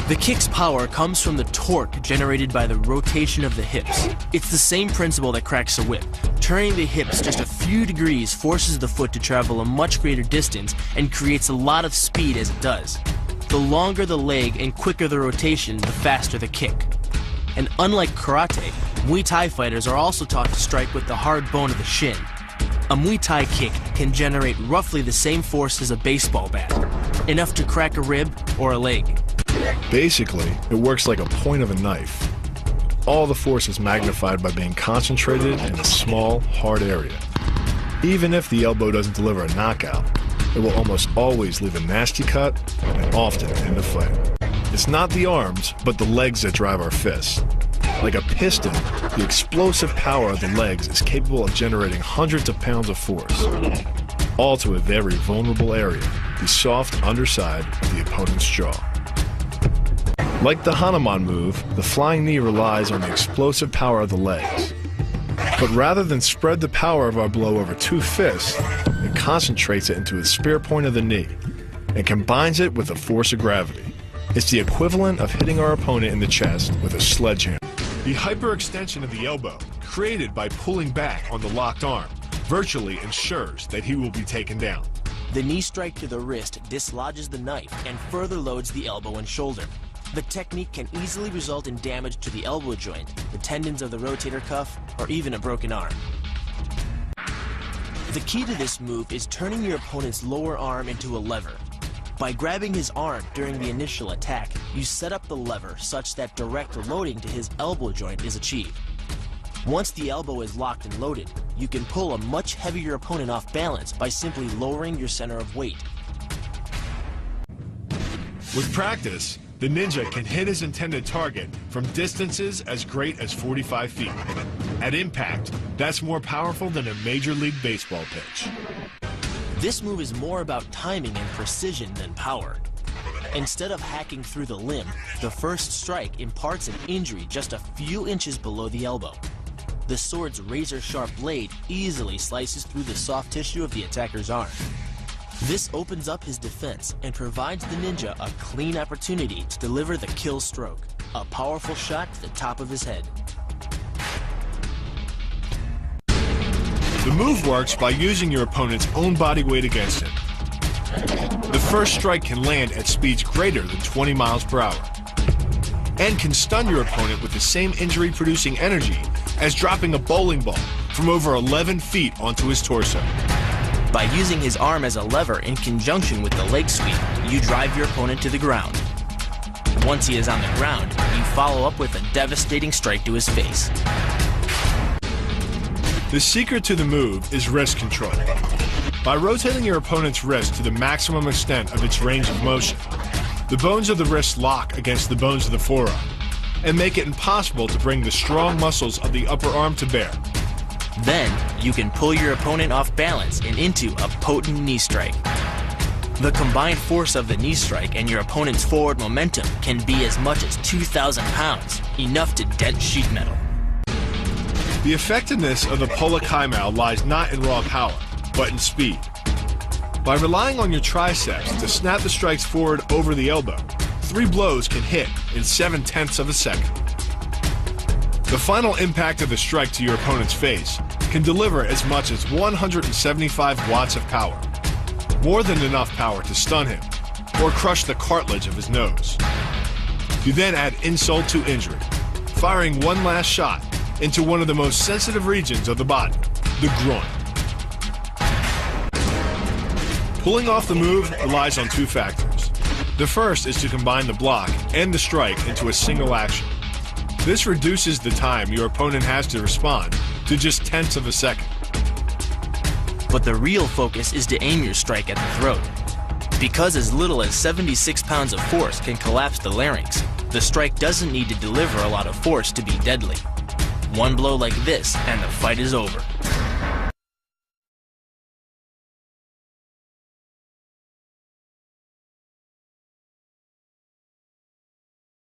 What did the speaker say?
The kick's power comes from the torque generated by the rotation of the hips. It's the same principle that cracks a whip. Turning the hips just a few degrees forces the foot to travel a much greater distance and creates a lot of speed as it does. The longer the leg and quicker the rotation, the faster the kick. And unlike karate, Muay Thai fighters are also taught to strike with the hard bone of the shin. A Muay Thai kick can generate roughly the same force as a baseball bat, enough to crack a rib or a leg. Basically, it works like a point of a knife. All the force is magnified by being concentrated in a small, hard area. Even if the elbow doesn't deliver a knockout, it will almost always leave a nasty cut and often end the fight. It's not the arms, but the legs that drive our fists. Like a piston, the explosive power of the legs is capable of generating hundreds of pounds of force, all to a very vulnerable area, the soft underside of the opponent's jaw. Like the Hanuman move, the flying knee relies on the explosive power of the legs. But rather than spread the power of our blow over two fists, it concentrates it into a spear point of the knee and combines it with the force of gravity. It's the equivalent of hitting our opponent in the chest with a sledgehammer. The hyperextension of the elbow, created by pulling back on the locked arm, virtually ensures that he will be taken down. The knee strike to the wrist dislodges the knife and further loads the elbow and shoulder. The technique can easily result in damage to the elbow joint, the tendons of the rotator cuff, or even a broken arm. The key to this move is turning your opponent's lower arm into a lever. By grabbing his arm during the initial attack, you set up the lever such that direct loading to his elbow joint is achieved. Once the elbow is locked and loaded, you can pull a much heavier opponent off balance by simply lowering your center of weight. With practice, the ninja can hit his intended target from distances as great as 45 feet. At impact, that's more powerful than a Major League Baseball pitch. This move is more about timing and precision than power. Instead of hacking through the limb, the first strike imparts an injury just a few inches below the elbow. The sword's razor-sharp blade easily slices through the soft tissue of the attacker's arm. This opens up his defense and provides the ninja a clean opportunity to deliver the kill stroke, a powerful shot to the top of his head. The move works by using your opponent's own body weight against him. The first strike can land at speeds greater than 20 miles per hour and can stun your opponent with the same injury-producing energy as dropping a bowling ball from over 11 feet onto his torso. By using his arm as a lever in conjunction with the leg sweep, you drive your opponent to the ground. Once he is on the ground, you follow up with a devastating strike to his face. The secret to the move is wrist control. By rotating your opponent's wrist to the maximum extent of its range of motion, the bones of the wrist lock against the bones of the forearm and make it impossible to bring the strong muscles of the upper arm to bear. Then, you can pull your opponent off balance and into a potent knee strike. The combined force of the knee strike and your opponent's forward momentum can be as much as 2,000 pounds, enough to dent sheet metal. The effectiveness of the Pola Kai Mao lies not in raw power, but in speed. By relying on your triceps to snap the strikes forward over the elbow, 3 blows can hit in 7/10 of a second. The final impact of the strike to your opponent's face can deliver as much as 175 watts of power, more than enough power to stun him or crush the cartilage of his nose. You then add insult to injury, firing one last shot into one of the most sensitive regions of the body, the groin. Pulling off the move relies on 2 factors. The first is to combine the block and the strike into a single action. This reduces the time your opponent has to respond to just 1/10 of a second. But the real focus is to aim your strike at the throat. Because as little as 76 pounds of force can collapse the larynx, the strike doesn't need to deliver a lot of force to be deadly. One blow like this and the fight is over.